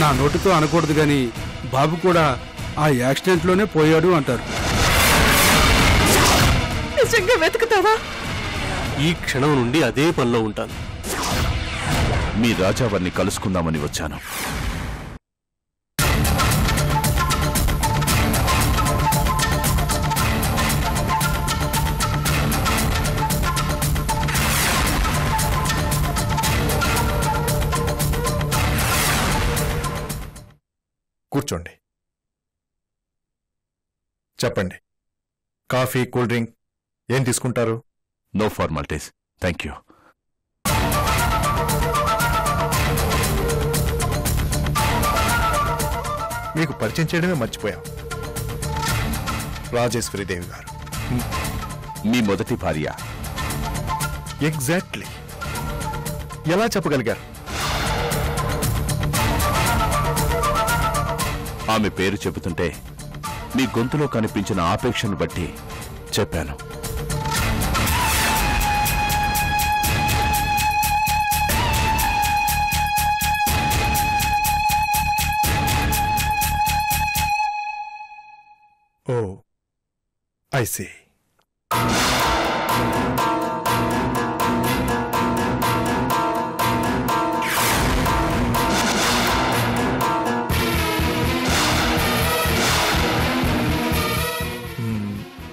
నా నోటితో అనకూడదు గాని బాబు కూడా ఆ యాక్సిడెంట్లోనే పోయాడు అంటారు. నిజంగా వెతుకుతావా? ఈ క్షణం నుండి అదే పనిలో ఉంటాను. మీ రాజావారిని కలుసుకుందామని వచ్చాను. కూర్చోండి. చెప్పండి, కాఫీ, కూల్ డ్రింక్ ఏం తీసుకుంటారు? No formalities, thank you. మీకు పరిచయం చేయడమే మర్చిపోయాం. రాజేశ్వరీదేవి గారు, మీ మొదటి భార్య. ఎగ్జాక్ట్లీ. ఎలా చెప్పగలిగారు? ఆమె పేరు చెబుతుంటే మీ గొంతులో కనిపించిన ఆపేక్షను బట్టి చెప్పాను. Oh, I see.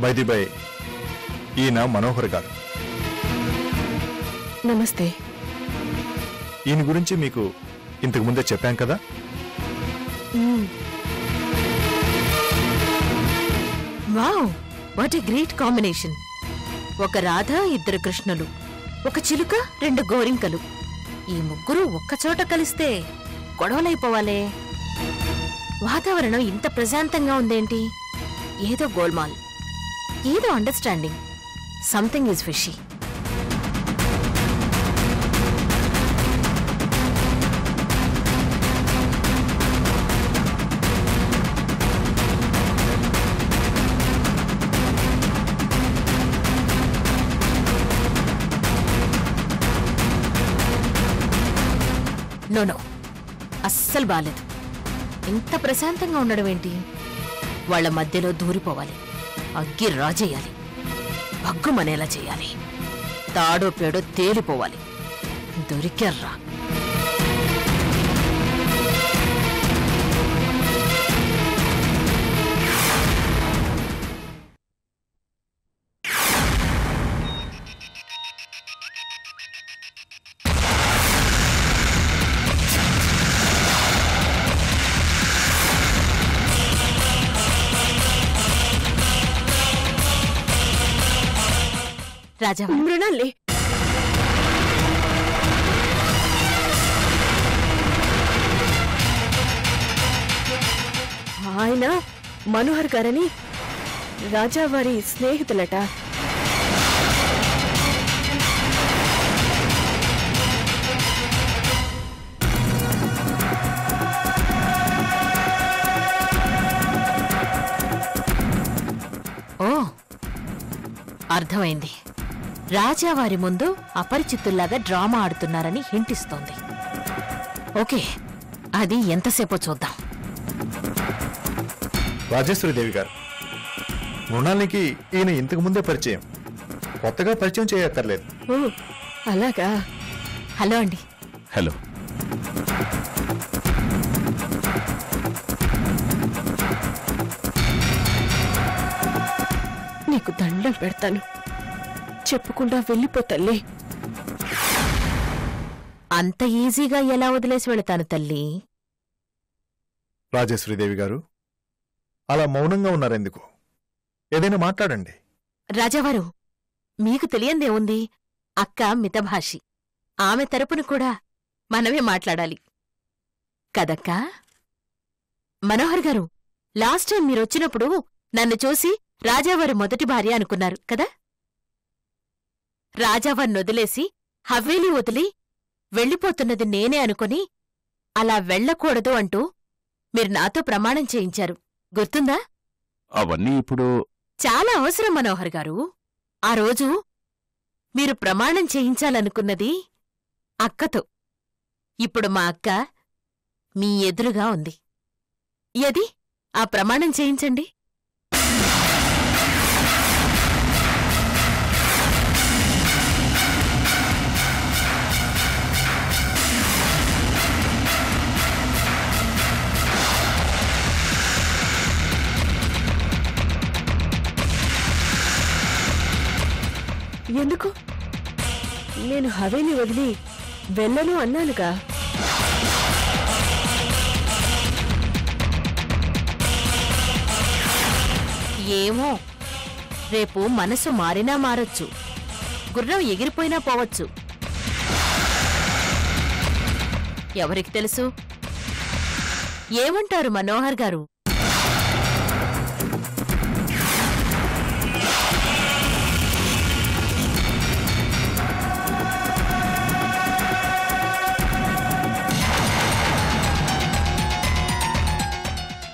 By the by, ఈయన మనోహర్ గారు. నమస్తే. ఈయన గురించి మీకు ఇంతకు ముందే చెప్పాం కదా. Wow, what a great combination. ఒక రాధ, ఇద్దరు కృష్ణులు, ఒక చిలుక, రెండు గోరింకలు. ఈ ముగ్గురు ఒక్కచోట కలిస్తే గొడవలైపోవాలే. వాతావరణం ఇంత ప్రశాంతంగా ఉందేంటి? ఏదో గోల్మాల్, ఏదో understanding. Something is fishy. No, అస్సలు బాలేదు. ఇంత ప్రశాంతంగా ఉండడం ఏంటి? వాళ్ల మధ్యలో దూరిపోవాలి, అగ్గి రాజేయాలి, భగ్గుమనేలా చేయాలి, తాడో పేడో తేలిపోవాలి. దొరికెర్రా. రాజా, మృణాలి, ఆయన మనోహర్ గారని రాజావారి స్నేహితులట. ఓ, అర్థమైంది. రాజావారి ముందు అపరిచితుల్లాగా డ్రామా ఆడుతున్నారని హింటిస్తోంది. ఓకే, అది ఎంతసేపో చూద్దాం. రాజేశ్వరీదేవి గారు, మృణాలినికి ఈయన ఇంతకు ముందే పరిచయం, కొత్తగా పరిచయం చేయక్కర్లేదు. ఓ, అలాగా. హలో అండి. హలో. నీకు దండం పెడతాను, చెప్పకుండా వెళ్ళిపోతల్లే. అంత ఈజీగా ఎలా వదిలేసి వెళతాను తల్లి? రాజేశ్వరీదేవి గారు, అలా మౌనంగా ఉన్నారెందుకు? ఏదైనా మాట్లాడండి. రాజావారు, మీకు తెలియందేముంది? అక్క మితభాషి, ఆమె తరపున కూడా మనమే మాట్లాడాలి కదక్కా? మనోహర్ గారు, లాస్ట్ టైం మీరొచ్చినప్పుడు నన్ను చూసి రాజావారి మొదటి భార్య అనుకున్నారు కదా? రాజావారిని వదిలేసి హవేలీ వదిలి వెళ్ళిపోతున్నది నేనే అనుకుని అలా వెళ్ళకూడదు అంటూ మీరు నాతో ప్రమాణం చేయించారు, గుర్తుందా? అవన్నీ ఇప్పుడు చాలా అవసరం మనోహర్ గారు. ఆ రోజు మీరు ప్రమాణం చేయించాలనుకున్నది అక్కతో. ఇప్పుడు మా అక్క మీ ఎదురుగా ఉంది. ఏది ఆ ప్రమాణం చేయించండి. ఎందుకు? నేను హవేని వదిలి వెళ్ళను అన్నానుగా. ఏమో, రేపు మనసు మారినా మారొచ్చు, గుర్రం ఎగిరిపోయినా పోవచ్చు. ఎవరికి తెలుసు? ఏమంటారు మనోహర్ గారు?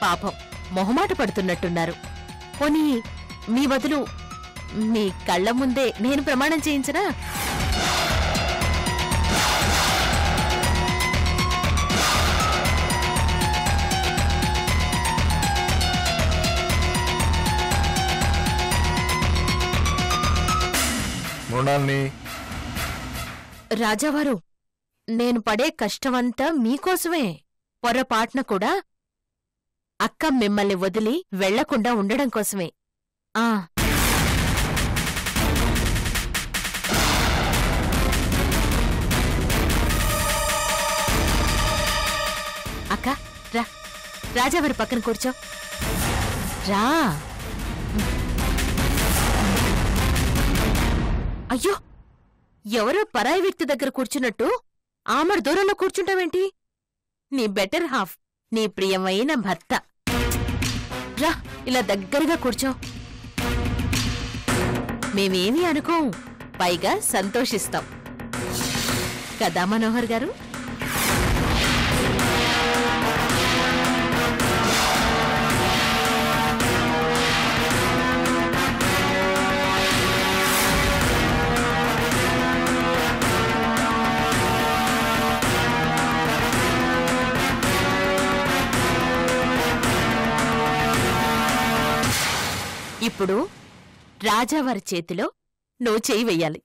పాపం మొహమాట పడుతున్నట్టున్నారు. పోనీ మీ బదులు మీ కళ్ళ ముందే నేను ప్రమాణం చేయించనా? మృణాల్ని, రాజావారు, నేను పడే కష్టమంతా మీకోసమే. పొరపాటున కూడా అక్క మిమ్మల్ని వదిలి వెళ్లకుండా ఉండడం కోసమే. ఆ అక్క, రా, రాజావారి పక్కన కూర్చో. రా. అయ్యో, ఎవరో పరాయి వ్యక్తి దగ్గర కూర్చున్నట్టు ఆమడ దూరంలో కూర్చుంటావేంటి? నీ బెటర్ హాఫ్, నీ ప్రియమైన భర్త. రా, ఇలా దగ్గరగా కూర్చో. మేమేమీ అనుకోం, పైగా సంతోషిస్తాం కదా మనోహర్ గారు? ఇప్పుడు రాజావారి చేతిలో నువ్వు చెయ్యి వెయ్యాలి.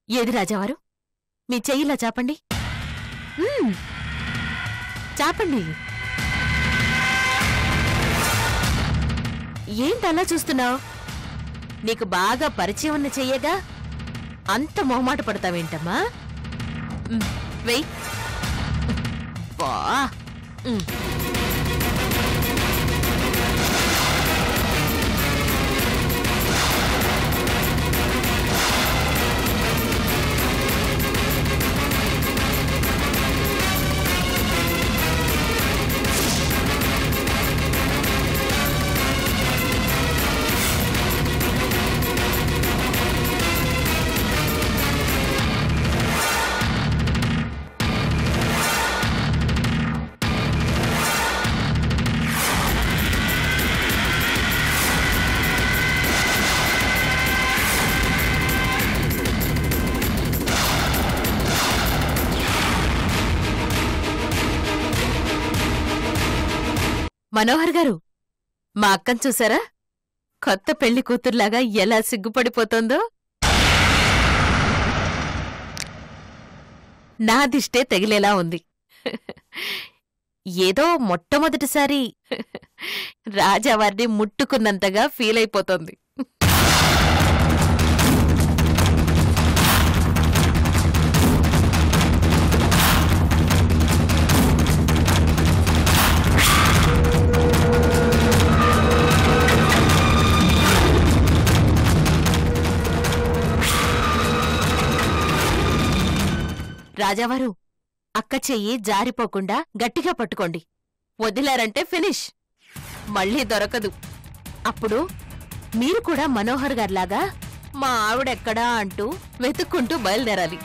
ఏది రాజావారు? మీ చెయ్యిలా చాపండి. చాపండి. ఏంటలా చూస్తున్నావు? నీకు బాగా పరిచయం ఉన్న చెయ్యగా అంత మొహమాట పడతావేంటమ్మా? వెయ్యి. బా. మనోహర్ గారు, మా అక్కను చూసారా? కొత్త పెళ్లి కూతుర్లాగా ఎలా సిగ్గుపడిపోతోందో. నా దిష్టే తగిలేలా ఉంది. ఏదో మొట్టమొదటిసారి రాజావారిని ముట్టుకున్నంతగా ఫీల్ అయిపోతోంది. రాజావారు, అక్క చెయ్యి జారిపోకుండా గట్టిగా పట్టుకోండి. వదిలారంటే ఫినిష్, మళ్ళీ దొరకదు. అప్పుడు మీరు కూడా మనోహర్ గారిలాగా మా ఆవిడెక్కడా అంటూ వెతుక్కుంటూ బయలుదేరాలి.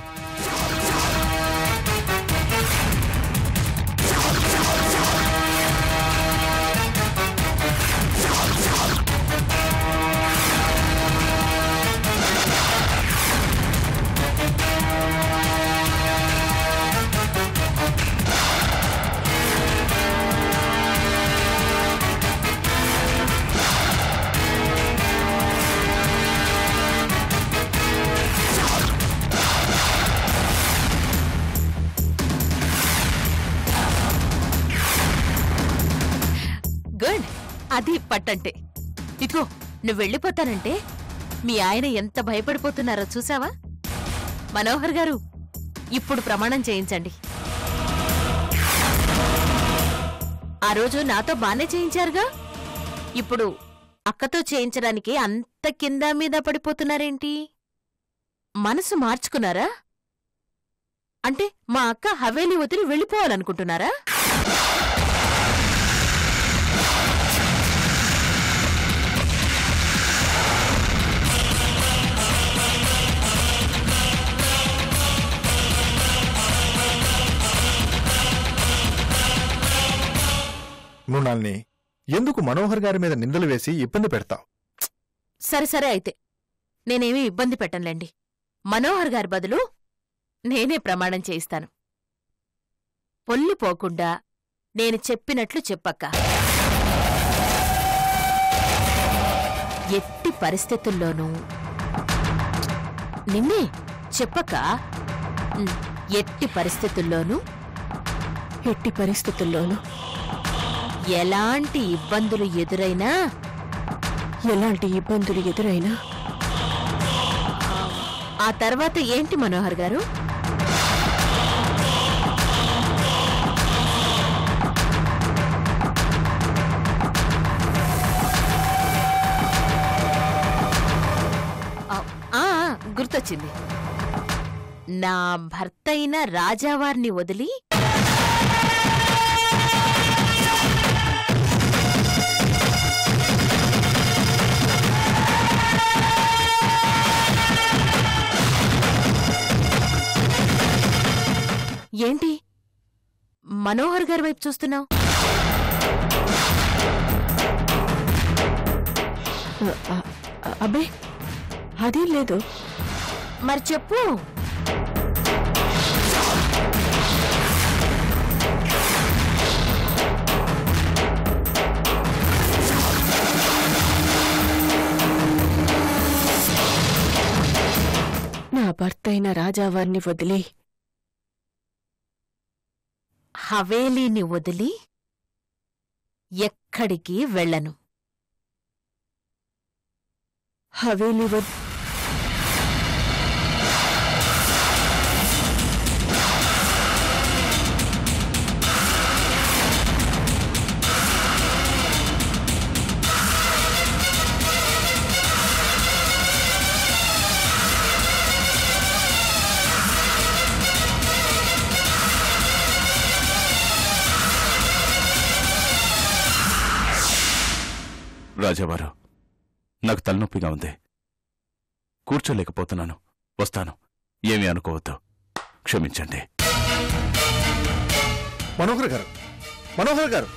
అది పట్టంటే. ఇదిగో నువ్వు వెళ్ళిపోతానంటే మీ ఆయన ఎంత భయపడిపోతున్నారో చూసావా? మనోహర్ గారు, ఇప్పుడు ప్రమాణం చేయించండి. ఆ రోజు నాతో బానే చేయించారుగా, ఇప్పుడు అక్కతో చేయించడానికి అంత కింద మీద పడిపోతున్నారేంటి? మనసు మార్చుకున్నారా? అంటే మా అక్క హవేలీ వదిలి వెళ్ళిపోవాలనుకుంటున్నారా? మృణాల్ని ఎందుకు మనోహర్ గారి మీద నిందలు వేసి ఇబ్బంది పెడతావు? సరే సరే అయితే నేనేమీ ఇబ్బంది పెట్టనులేండి. మనోహర్ గారి బదులు నేనే ప్రమాణం చేయిస్తాను. పొల్లు పోకుండా నేను చెప్పినట్లు చెప్పక్క. ఎట్టి పరిస్థితుల్లోనూ నిన్నే చెప్పక్క. ఎట్టి పరిస్థితుల్లోనూ ఎలాంటి ఇబ్బందులు ఎదురైనా ఆ తర్వాత ఏంటి మనోహర్ గారు? గుర్తొచ్చింది. నా భర్తయిన రాజావారిని వదిలి ఏంటి మనోహర్ గారి వైపు చూస్తున్నావు? అబ్బే అదేం లేదు. మరి చెప్పు. నా భర్తైన రాజావారిని వదిలి హవేలీని వదిలి ఎక్కడికి వెళ్ళను. హవేలీ రాజావారు, నాకు తలనొప్పిగా ఉంది, కూర్చోలేకపోతున్నాను. వస్తాను, ఏమీ అనుకోవద్దు, క్షమించండి. మనోహర్ గారు,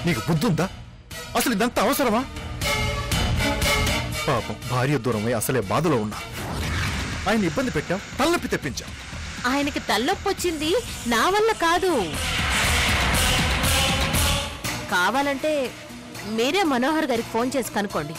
నీకు బుద్ధుందా? అసలు ఇదంతా అవసరమా? పాపం భార్య దూరమై అసలే బాధలో ఉన్నా. ఆయన ఇబ్బంది పెట్టాం, తలనొప్పి తెప్పించాం. ఆయనకి తల్లొప్పొచ్చింది నా వల్ల కాదు. కావాలంటే మీరే మనోహర్ గారికి ఫోన్ చేసి కనుక్కోండి.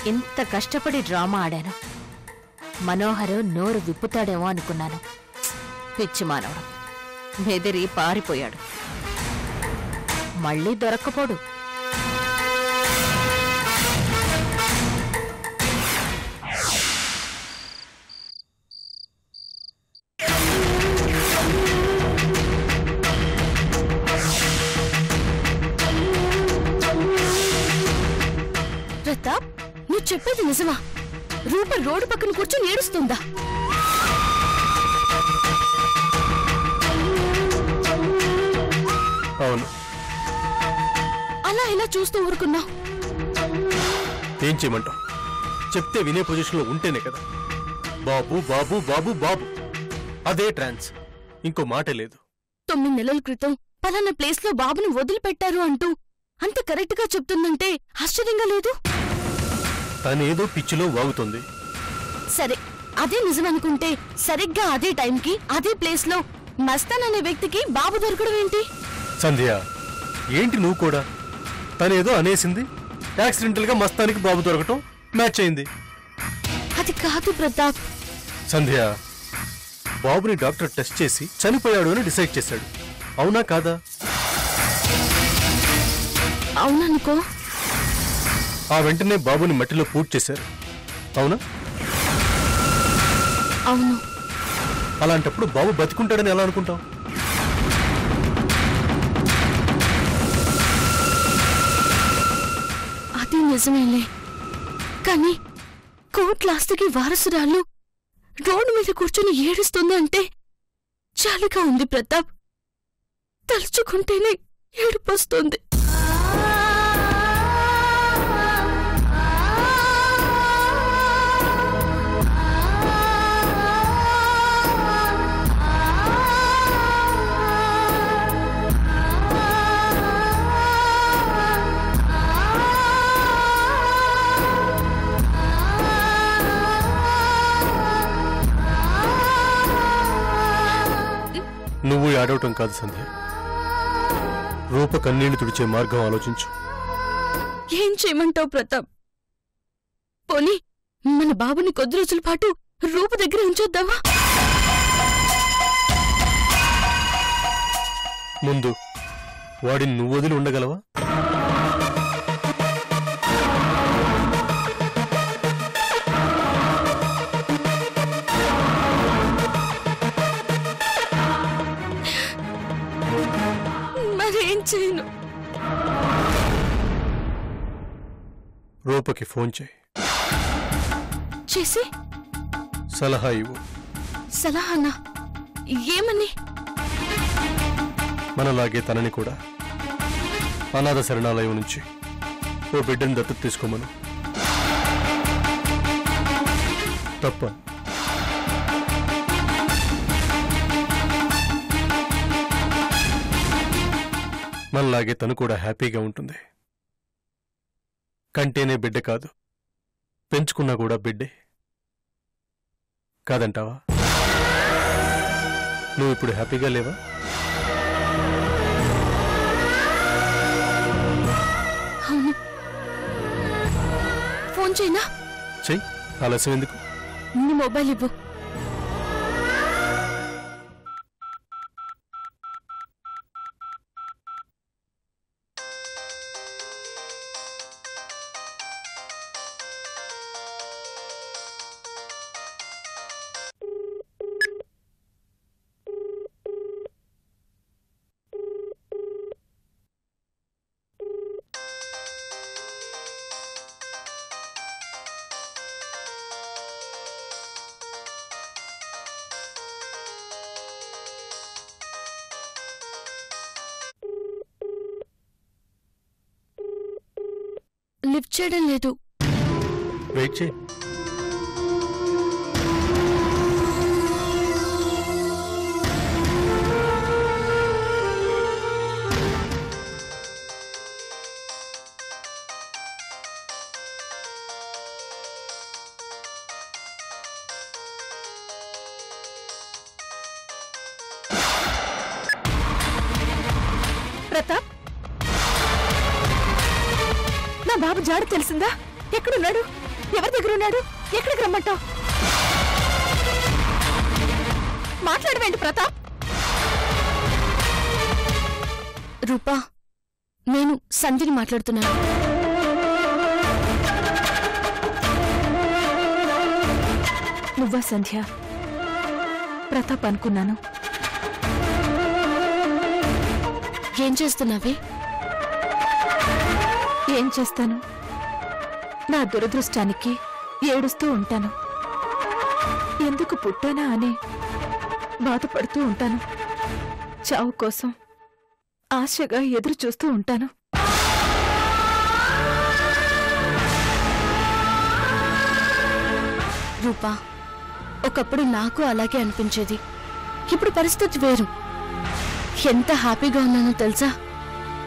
ఇంత కష్టపడి డ్రామా ఆడాను. మనోహరు నోరు విప్పుతాడేమో అనుకున్నాను. పిచ్చి మానవుడు బెదిరి పారిపోయాడు. మళ్ళీ దొరక్కపోడు. ప్రతాప్, నువ్వు చెప్పేది నిజమా? రూప రోడ్డు పక్కన కూర్చొని ఏడుస్తుందా? అవును. అలా ఇలా చూస్తూ ఊరుకున్నావు? ఏం చేయమంటావు? చెప్తే వినే పొజిషన్లో ఉంటేనే కదా. బాబు బాబు బాబు బాబు, అదే ట్రాన్స్, ఇంకో మాట లేదు. 9 నెలల క్రితం పలానా ప్లేస్ లో బాబుని వదిలిపెట్టారు అంటూ అంత కరెక్ట్ గా చెప్తుందంటే ఆశ్చర్యంగా లేదు. తనేదో పిచ్చిలో వాగుతుంది. సరే, అదే నిజం అనుకుంటే సరిగ్గా అదే టైంకి అదే ప్లేస్ లో మస్తాన్ అనే వ్యక్తికి బాబు దొరకడం ఏంటి? సంధ్య, ఏంటి నువ్వు కూడా? తనేదో అనేసింది, యాక్సిడెంటల్ గా మస్తానికి బాబు దొరకటం మ్యాచ్ అయింది. అది కాదు ప్రతాప్. సంధ్య, బాబుని డాక్టర్ టెస్ట్ చేసి చనిపోయాడు అని డిసైడ్ చేశాడు. అవునా కాదా? అవుననుకో. ఆ వెంటనే బాబుని మట్టిలో పూర్తి చేశారు. అవునా? అవును. అలాంటప్పుడు బాబు బతికుంటాడని ఎలా అనుకుంటావు? అది నిజమేలే. కానీ కోట్ల ఆస్తికి వారసురాలు రోడ్డు మీద కూర్చొని ఏడుస్తుంది అంటే చాలుగా ఉంది ప్రతాప్. తలుచుకుంటేనే ఏడుపొస్తుంది. నువ్వు ఏడవటం కాదు సంధ్య, రూప కన్నీళ్లు తుడిచే మార్గం ఆలోచించు. ఏం చేయమంటావు ప్రతాప్? పోనీ మన బాబుని కొద్ది రోజుల పాటు రూప దగ్గర ఉంచొద్దామా? ముందు వాడిని నువ్వు వదిలి ఉండగలవా? మరేం చేయను? రూపకి ఫోన్ చేయి, చేసి సలహా ఇవ్వు. సలహానా? ఏమని? మనలాగే తనని కూడా అనాథ శరణాలయం నుంచి ఓ బిడ్డని దత్తత తీసుకోమను. తప్ప మనలాగే తను కూడా హ్యాపీగా ఉంటుంది. కంటేనే బిడ్డ కాదు, పెంచుకున్నా కూడా బిడ్డే కాదంటావా? నువ్వు ఇప్పుడు హ్యాపీగా లేవా? అవును. ఫోన్ చేయనా? చెయ్యి, ఆలస్యం ఎందుకు? నీ మొబైల్ ఇవ్వు. లిఫ్ట్ చేయడం లేదు. వెయిట్ చేయి. ప్రతాప్, నా బాబు జాడ తెలిసిందా? ఎక్కడున్నాడు? ఎవరి దగ్గర ఉన్నాడు? ఎక్కడికి రమ్మంటావు? మాట్లాడవేంటి ప్రతాప్? రూపా, నేను సంధ్యని మాట్లాడుతున్నాను. నువ్వా సంధ్య? ప్రతాప్ అనుకున్నాను. ఏం చేస్తున్నావే? ఏం చేస్తాను? నా దురదృష్టానికి ఏడుస్తూ ఉంటాను. ఎందుకు పుట్టానా అని బాధపడుతూ ఉంటాను. చావు కోసం ఆశగా ఎదురు చూస్తూ ఉంటాను. రూపా, ఒకప్పుడు నాకు అలాగే అనిపించేది. ఇప్పుడు పరిస్థితి వేరు. ఎంత హ్యాపీగా ఉన్నానో తెలుసా?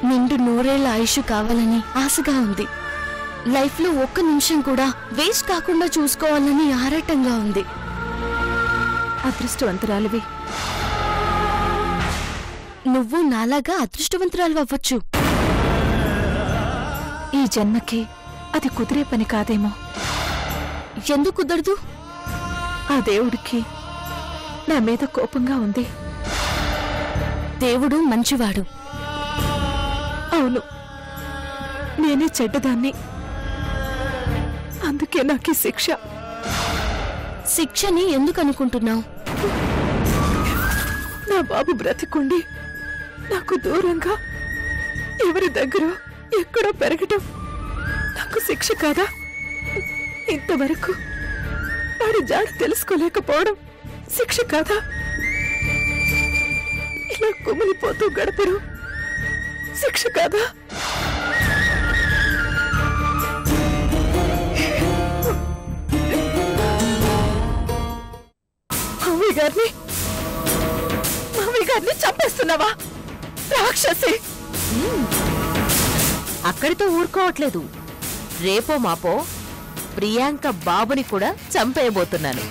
నిండు నూరేళ్ల ఆయుష్ కావాలని ఆశగా ఉంది. లైఫ్లో ఒక్క నిమిషం కూడా వేస్ట్ కాకుండా చూసుకోవాలని ఆరాటంగా ఉంది. అదృష్టవంతురాలివి. నువ్వు నాలాగా అదృష్టవంతురాలు అవ్వచ్చు. ఈ జన్మకి అది కుదిరే పని కాదేమో. ఎందుకు కుదరదు? ఆ దేవుడికి నా మీద కోపంగా ఉంది. దేవుడు మంచివాడు. అవును, నేనే చెడ్డదాన్ని. అందుకే నాకు శిక్ష. శిక్షని ఎందుకు అనుకుంటున్నావు? నా బాబు బ్రతికుండి నాకు దూరంగా ఎవరి దగ్గర ఎక్కడో పెరగటం నాకు శిక్ష కాదా? ఇంతవరకు వాడి జాడ తెలుసుకోలేకపోవడం శిక్ష కాదా? ఇలా కుమిలిపోతూ గడపడం శిక్ష కాదా? మామయ్య గారిని చంపేస్తున్నావా రాక్షసి? అక్కడితో ఊరుకోవట్లేదు. రేపో మాపో ప్రియాంక బాబుని కూడా చంపేయబోతున్నాను.